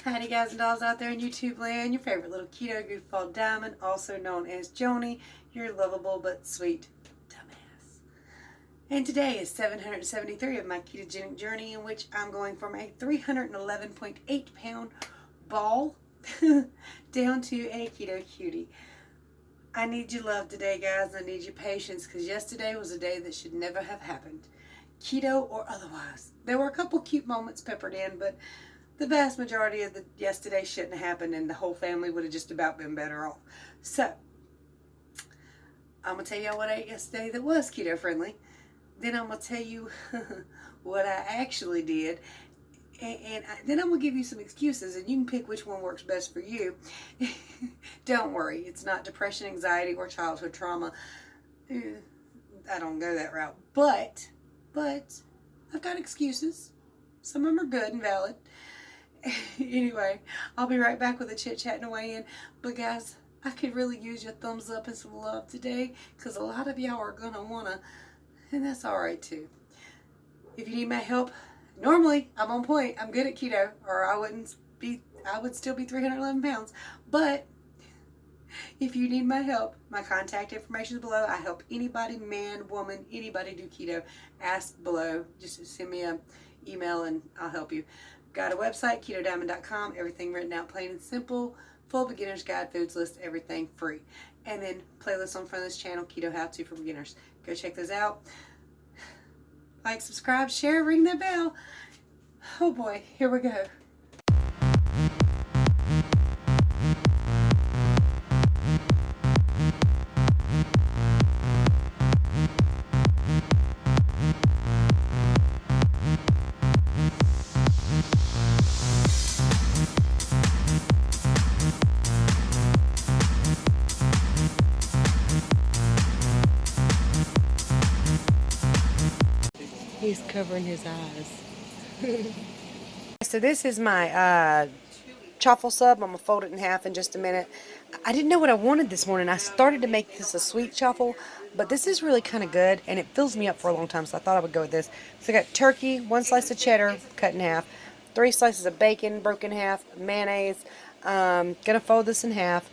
Howdy guys and dolls out there in YouTube land, your favorite little keto goofball Diamond, also known as Joni, your lovable but sweet dumbass. And today is 773 of my ketogenic journey, in which I'm going from a 311.8 pound ball down to a keto cutie. I need your love today, guys. I need your patience, because yesterday was a day that should never have happened, keto or otherwise. There were a couple cute moments peppered in, but the vast majority of the yesterday shouldn't have happened, and the whole family would have just about been better off. So, I'm going to tell y'all what I ate yesterday that was keto friendly. Then I'm going to tell you what I actually did. And then I'm going to give you some excuses, and you can pick which one works best for you. Don't worry, it's not depression, anxiety, or childhood trauma. I don't go that route. But I've got excuses. Some of them are good and valid. Anyway, I'll be right back with a chit-chat and a weigh-in. But guys, I could really use your thumbs up and some love today, because a lot of y'all are going to want to, and that's alright too. If you need my help, normally I'm on point. I'm good at keto, or I would still be 311 pounds. But if you need my help, my contact information is below. I help anybody, man, woman, anybody do keto. Ask below. Just send me an email and I'll help you. Got a website, KetoDiamond.com. Everything written out plain and simple. Full beginner's guide, foods list, everything free. And then playlists on front of this channel, Keto How To for Beginners. Go check those out. Like, subscribe, share, ring that bell. Oh boy, here we go. He's covering his eyes. So this is my chaffle sub. I'm going to fold it in half in just a minute. I didn't know what I wanted this morning. I started to make this a sweet chaffle, but this is really kind of good, and it fills me up for a long time, so I thought I would go with this. So I got turkey, 1 slice of cheddar cut in half, 3 slices of bacon broken in half, mayonnaise. Gonna fold this in half.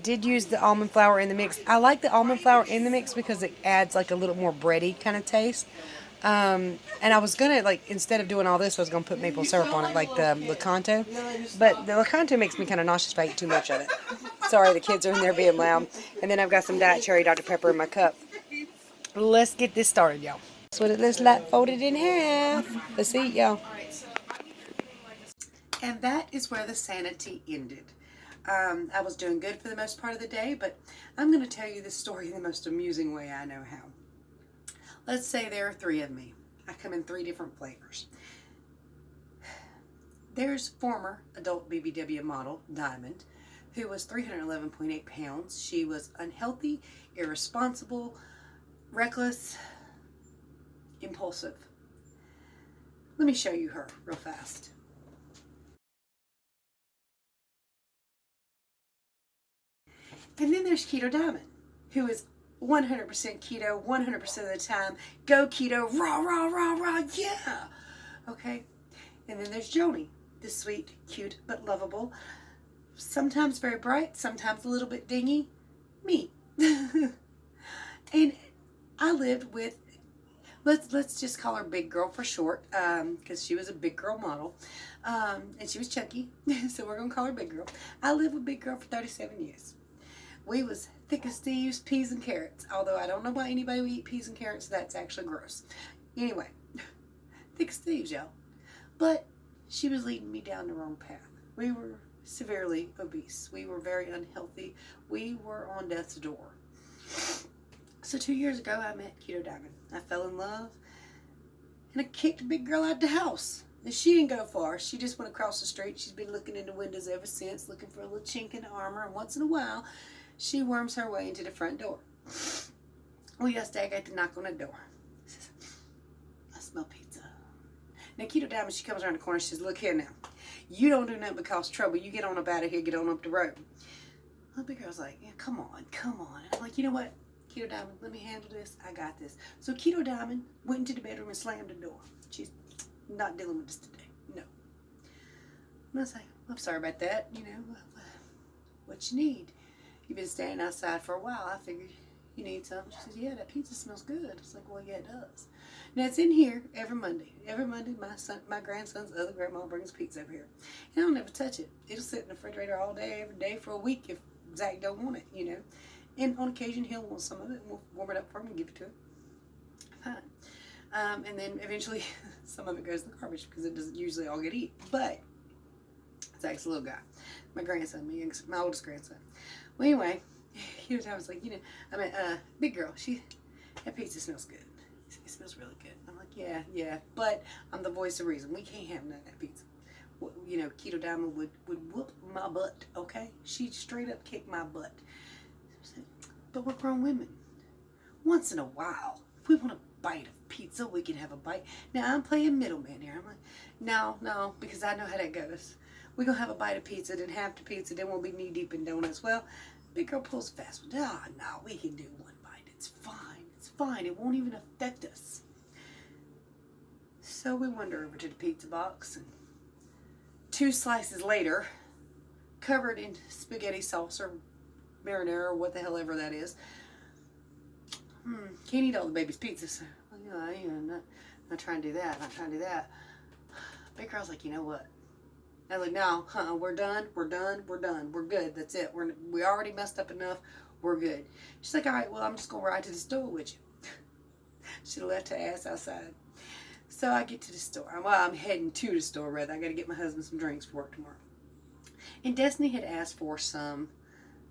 Did use the almond flour in the mix. I like the almond flour in the mix because it adds like a little more bready kind of taste. And I was gonna, like, instead of doing all this, I was gonna put maple syrup on it, like the Lakanto. But the Lakanto makes me kind of nauseous if I eat too much of it. Sorry, the kids are in there being loud. And then I've got some Diet Cherry Dr. Pepper in my cup. Let's get this started, y'all. That's what it looks like, folded in half. Let's eat, y'all. And that is where the sanity ended. I was doing good for the most part of the day, but I'm going to tell you this story in the most amusing way I know how. Let's say there are 3 of me. I come in 3 different flavors. There's former adult BBW model, Diamond, who was 311.8 pounds. She was unhealthy, irresponsible, reckless, impulsive. Let me show you her real fast. And then there's Keto Diamond, who is 100% keto, 100% of the time. Go keto, rah, rah, rah, rah, yeah! Okay? And then there's Joni, the sweet, cute, but lovable. Sometimes very bright, sometimes a little bit dingy. Me. And I lived with, let's just call her Big Girl for short, because she was a big girl model. And she was chunky, so we're going to call her Big Girl. I lived with Big Girl for 37 years. We was thick as thieves, peas and carrots. Although I don't know why anybody would eat peas and carrots. That's actually gross. Anyway, thick as thieves, y'all. But she was leading me down the wrong path. We were severely obese. We were very unhealthy. We were on death's door. So 2 years ago, I met Keto Diamond. I fell in love, and I kicked Big Girl out the house. And she didn't go far. She just went across the street. She's been looking in the windows ever since, looking for a little chink in the armor. And once in a while, she worms her way into the front door. Well, yesterday I got to knock on the door. I smell pizza. Now, Keto Diamond, she comes around the corner. She says, look here now. You don't do nothing but cause trouble. You get on up out of here. Get on up the road. Well, the big girl's like, yeah, come on, come on. And I'm like, you know what? Keto Diamond, let me handle this. I got this. So Keto Diamond went into the bedroom and slammed the door. She's not dealing with this today. No. And I was like, I'm sorry about that. You know, what you need? You've been standing outside for a while. I figured you need something. She says, yeah, that pizza smells good. It's like, well, yeah, it does. Now, it's in here every Monday. Every Monday, my grandson's other grandma brings pizza over here. And I'll never touch it. It'll sit in the refrigerator all day, every day for a week if Zach don't want it, you know. And on occasion, he'll want some of it, and we'll warm it up for him and give it to him. Fine. And then eventually, some of it goes in the garbage because it doesn't usually all get eaten. But Zach's a little guy. My grandson, my oldest grandson. Well, anyway, I was like, you know, big girl, that pizza smells good. It smells really good. I'm like, yeah, but I'm the voice of reason. We can't have none of that pizza. You know, Keto Diamond would whoop my butt, okay? She'd straight up kick my butt. But we're grown women. Once in a while, if we want a bite of pizza, we can have a bite. Now, I'm playing middleman here. I'm like, no, because I know how that goes. We're going to have a bite of pizza, then half the pizza, then we'll be knee-deep in donuts. Well, big girl pulls fast. No, we can do one bite. It's fine. It's fine. It won't even affect us. So we wander over to the pizza box, and 2 slices later, covered in spaghetti sauce or marinara or what the hell ever that is. Can't eat all the baby's pizzas. Well, I'm not trying to do that. Not trying to do that. Big girl's like, you know what? I was like, no, we're done. We're good. That's it. We already messed up enough. We're good. She's like, all right, well, I'm just going to ride to the store with you. Should have left her ass outside. So I get to the store. Well, I'm heading to the store, rather. I got to get my husband some drinks for work tomorrow. And Destiny had asked for some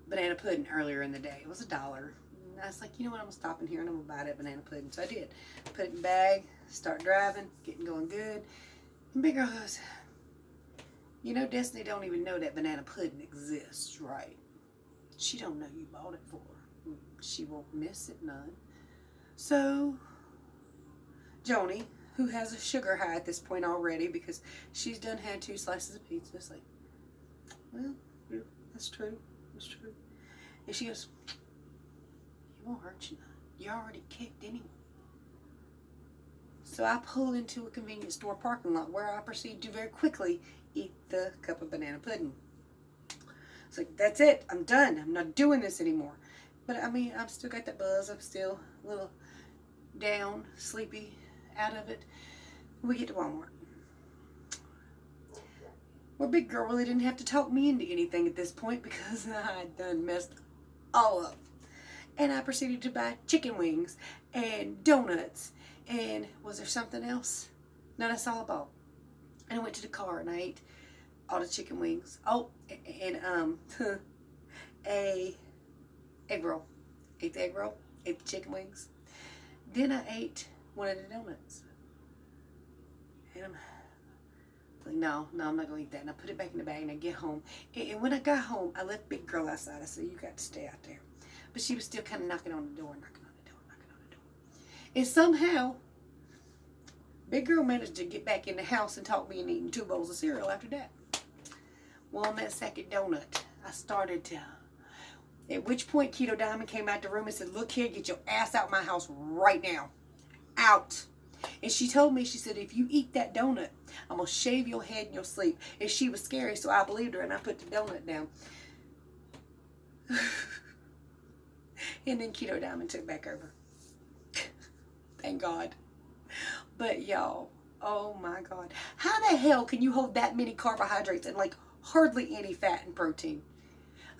banana pudding earlier in the day. It was $1. And I was like, you know what? I'm going to stop in here and I'm going to buy that banana pudding. So I did. Put it in the bag, start driving, getting going good. And big girl goes, you know, Destiny don't even know that banana pudding exists, right? She don't know you bought it for her. She won't miss it none. So, Joni, who has a sugar high at this point already because she's done had 2 slices of pizza, it's like, well, yeah, that's true. And she goes, you won't hurt you none. You're already kicked anyway. So I pull into a convenience store parking lot where I proceed to very quickly eat the cup of banana pudding. It's like, that's it. I'm done. I'm not doing this anymore. But I mean, I've still got that buzz. I'm still a little down, sleepy, out of it. We get to Walmart. Well, big girl really didn't have to talk me into anything at this point because I had done messed all up. And I proceeded to buy chicken wings and donuts. And was there something else? No, that's all I bought. And I went to the car and I ate all the chicken wings. Oh, and a egg roll. Ate the egg roll. Ate the chicken wings. Then I ate one of the donuts. And I'm like, no, I'm not going to eat that. And I put it back in the bag and I get home. And when I got home, I left big girl outside. I said, you got to stay out there. But she was still kind of knocking on the door. And somehow, big girl managed to get back in the house and talk me into eating 2 bowls of cereal after that. Well, on that second donut, I started to... At which point, Keto Diamond came out the room and said, look here, get your ass out my house right now. Out. And she told me, she said, if you eat that donut, I'm going to shave your head in your sleep. And she was scary, so I believed her, and I put the donut down. And then Keto Diamond took back over. Thank God. But y'all, oh my God. How the hell can you hold that many carbohydrates and like hardly any fat and protein?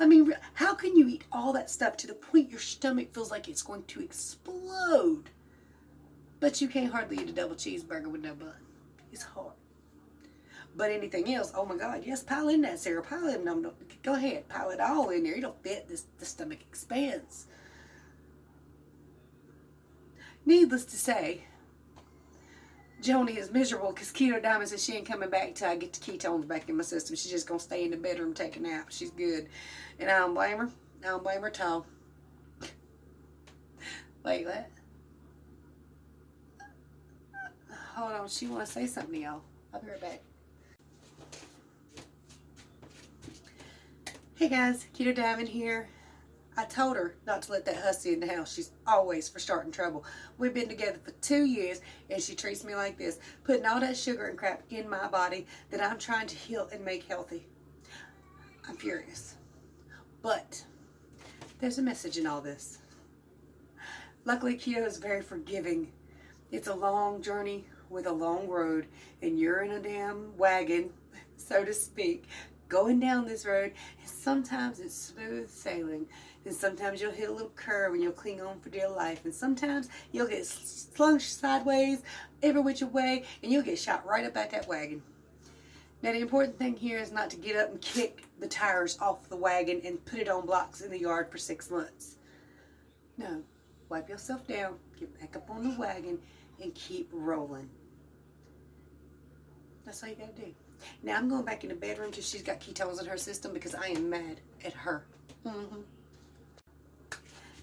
I mean, how can you eat all that stuff to the point your stomach feels like it's going to explode? But you can't hardly eat a double cheeseburger with no bun. It's hard. But anything else, oh my God, yes, pile in that cereal. Pile in, no, go ahead, pile it all in there. It'll fit, the stomach expands. Needless to say, Joni is miserable because Keto Diamond says she ain't coming back till I get the ketones back in my system. She's just going to stay in the bedroom, take a nap. She's good. And I don't blame her. I don't blame her at all. Wait, what? Hold on. She want to say something to y'all. I'll be right back. Hey guys, Keto Diamond here. I told her not to let that hussy in the house. She's always for starting trouble. We've been together for 2 years and she treats me like this, putting all that sugar and crap in my body that I'm trying to heal and make healthy. I'm furious. But there's a message in all this. Luckily, keto is very forgiving. It's a long journey with a long road, and you're in a damn wagon, so to speak, going down this road, and sometimes it's smooth sailing, and sometimes you'll hit a little curve and you'll cling on for dear life, and sometimes you'll get slung sideways every which way, and you'll get shot right up at that wagon. Now, the important thing here is not to get up and kick the tires off the wagon and put it on blocks in the yard for 6 months. No, wipe yourself down, get back up on the wagon, and keep rolling. That's all you gotta do. Now, I'm going back in the bedroom till she's got ketones in her system because I am mad at her.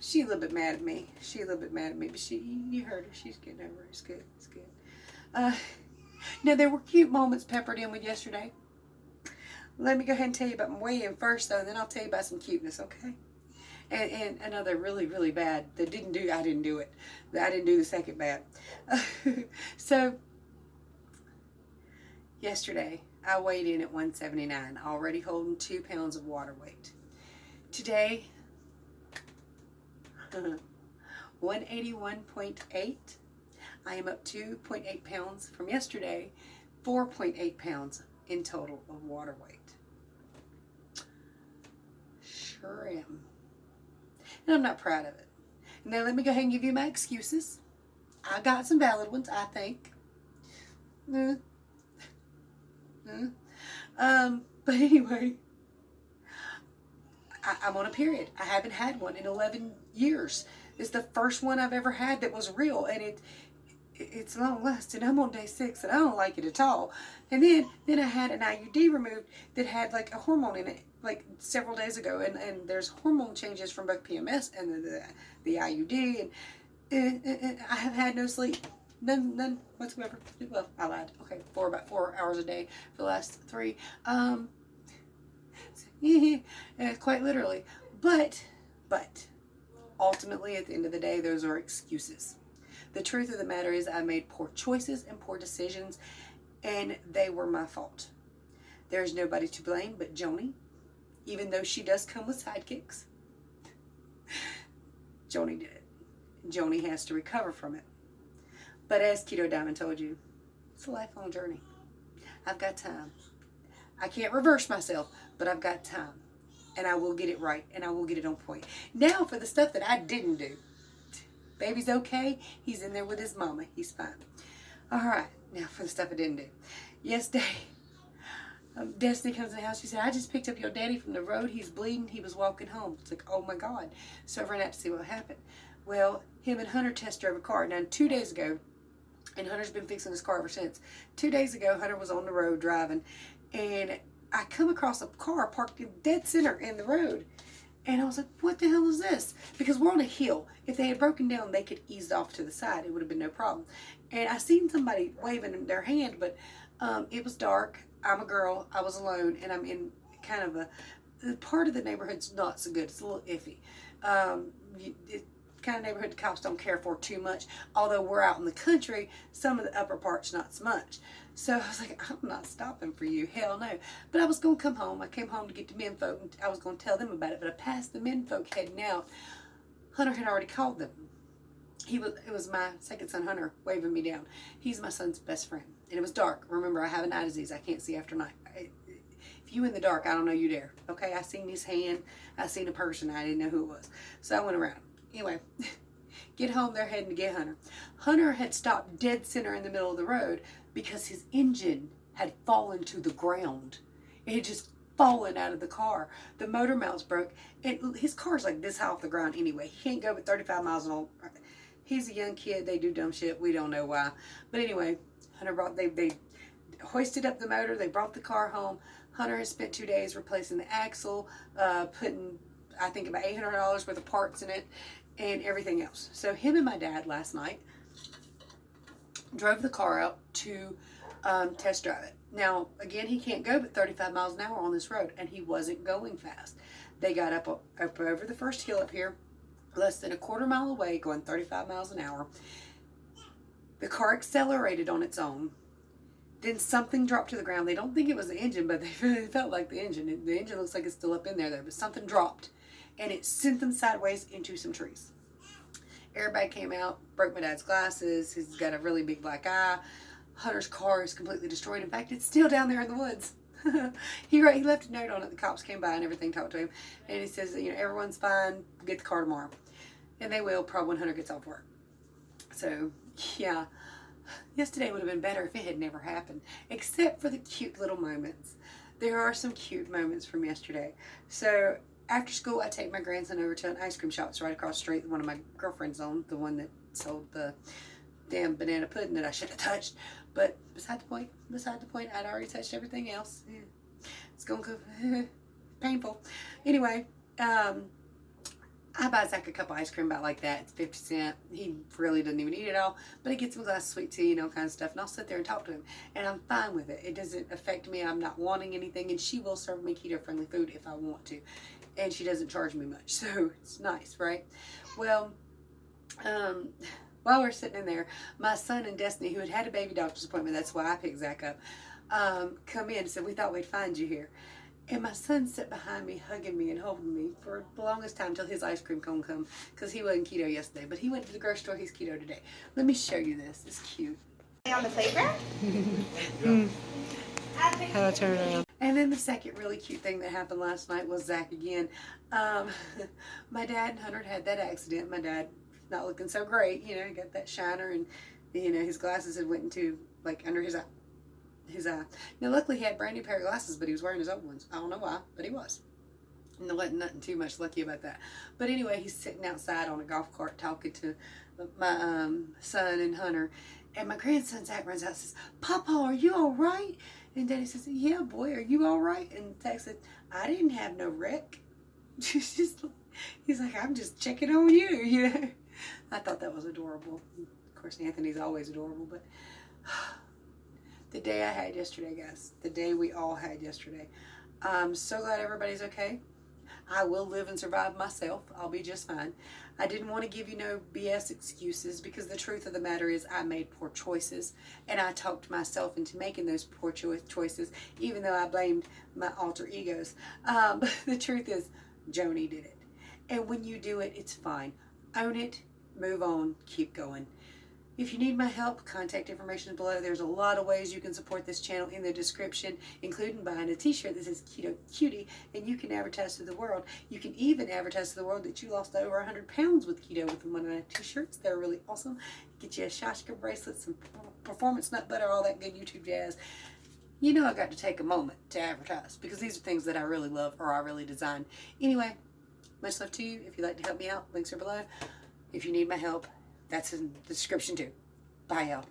She a little bit mad at me. But you heard her. She's getting over it. It's good. It's good. Now, there were cute moments peppered in with yesterday. Let me go ahead and tell you about my weigh-in first, though, and then I'll tell you about some cuteness, okay? And another really, really bad that I didn't do it. I didn't do the second bad. So, yesterday, I weighed in at 179, already holding 2 pounds of water weight. Today, 181.8. I am up 2.8 pounds from yesterday, 4.8 pounds in total of water weight. Sure am. And I'm not proud of it. Now let me go ahead and give you my excuses. I got some valid ones, I think. But anyway, I'm on a period. I haven't had one in 11 years. It's the first one I've ever had that was real, and it's long lasting. I'm on day 6 and I don't like it at all. And then I had an IUD removed that had like a hormone in it like several days ago, and there's hormone changes from both PMS and the IUD, and I have had no sleep, none whatsoever. Well, I lied. Okay, about 4 hours a day for the last 3. Quite literally, but ultimately at the end of the day, those are excuses. The truth of the matter is I made poor choices and poor decisions, and they were my fault. There's nobody to blame but Joni, even though she does come with sidekicks. Joni did it. Joni has to recover from it. But as Keto Diamond told you, it's a lifelong journey. I've got time. I can't reverse myself, but I've got time. And I will get it right, and I will get it on point. Now for the stuff that I didn't do. Baby's okay. He's in there with his mama. He's fine. All right. Now for the stuff I didn't do. Yesterday, Destiny comes in the house. She said, I just picked up your daddy from the road. He's bleeding. He was walking home. It's like, oh my God. So I ran out to see what happened. Well, him and Hunter test drove a car. Now, 2 days ago, and Hunter's been fixing his car ever since. 2 days ago, Hunter was on the road driving, and I come across a car parked in dead center in the road. And I was like, what the hell is this? Because we're on a hill. If they had broken down, they could ease off to the side. It would have been no problem. And I seen somebody waving their hand, but it was dark. I'm a girl. I was alone, and I'm in kind of the part of the neighborhood's not so good. It's a little iffy. Kind of neighborhood cops don't care for too much. Although we're out in the country, some of the upper parts not so much. So I was like, I'm not stopping for you. Hell no. But I was going to come home. I came home to get the men folk, and I was going to tell them about it. But I passed the men folk heading out. Hunter had already called them. It was my second son, Hunter, waving me down. He's my son's best friend. And it was dark. Remember, I have an eye disease. I can't see after night. If you in the dark, I don't know you there. Okay, I seen his hand. I seen a person. I didn't know who it was. So I went around. Anyway, get home. They're heading to get Hunter. Hunter had stopped dead center in the middle of the road because his engine had fallen to the ground. It had just fallen out of the car. The motor mounts broke, and his car's like this high off the ground anyway. He can't go but 35 miles an hour. He's a young kid. They do dumb shit. We don't know why. But anyway, Hunter they hoisted up the motor. They brought the car home. Hunter has spent 2 days replacing the axle, putting, I think, about $800 worth of parts in it, and everything else. So him and my dad last night drove the car out to test drive it. Now, again, he can't go but 35 miles an hour on this road, and he wasn't going fast. They got up over the first hill up here, less than a quarter mile away, going 35 miles an hour. The car accelerated on its own. Then something dropped to the ground. They don't think it was the engine, but they really felt like the engine. The engine looks like it's still up in there, but something dropped. And it sent them sideways into some trees. Everybody came out, broke my dad's glasses. He's got a really big black eye. Hunter's car is completely destroyed. In fact, it's still down there in the woods. He left a note on it. The cops came by and everything, talked to him. And he says, you know, everyone's fine. Get the car tomorrow. And they will, probably when Hunter gets off work. So, yeah. Yesterday would have been better if it had never happened. Except for the cute little moments. There are some cute moments from yesterday. So, after school, I take my grandson over to an ice cream shop. It's right across the street. One of my girlfriends owned, the one that sold the damn banana pudding that I should have touched. But beside the point, I'd already touched everything else. Yeah. It's going to go painful. Anyway, I buy Zach a cup of ice cream about like that. It's 50 cents. He really doesn't even eat it all. But he gets him a glass of sweet tea and all kinds of stuff. And I'll sit there and talk to him. And I'm fine with it. It doesn't affect me. I'm not wanting anything. And she will serve me keto-friendly food if I want to. And she doesn't charge me much. So it's nice, right? Well, while we're sitting in there, my son and Destiny, who had had a baby doctor's appointment, that's why I picked Zach up, come in and said, we thought we'd find you here. And my son sat behind me, hugging me and holding me for the longest time until his ice cream cone come, because he wasn't keto yesterday. But he went to the grocery store, he's keto today. Let me show you this. It's cute. On the playground? How I turn around. And then the second really cute thing that happened last night was Zach again. My dad and Hunter had that accident. My dad not looking so great, you know, he got that shiner, and you know his glasses had went into like under his eye. Now luckily he had a brand new pair of glasses, but he was wearing his old ones. I don't know why, but he was. And there wasn't nothing too much lucky about that. But anyway, he's sitting outside on a golf cart talking to my son and Hunter. And my grandson Zach runs out and says, Papa, are you all right? And Daddy says, yeah, boy, are you all right? And Zach said, I didn't have no wreck. He's like, I'm just checking on you, you know. I thought that was adorable. Of course, Anthony's always adorable, but the day I had yesterday, guys, the day we all had yesterday, I'm so glad everybody's okay. I will live and survive myself. I'll be just fine. I didn't want to give you no BS excuses, because the truth of the matter is I made poor choices, and I talked myself into making those poor choices, even though I blamed my alter egos. But the truth is, Joni did it. And when you do it, it's fine. Own it, move on, keep going. If you need my help, contact information is below. There's a lot of ways you can support this channel in the description, including buying a t-shirt that says Keto Cutie, and you can advertise to the world. You can even advertise to the world that you lost over 100 pounds with keto with one of my t-shirts. They're really awesome. Get you a Shashka bracelet, some performance nut butter, all that good YouTube jazz. You know I got to take a moment to advertise, because these are things that I really love or I really design. Anyway, much love to you. If you'd like to help me out, links are below. If you need my help, that's in the description too. Bye, y'all.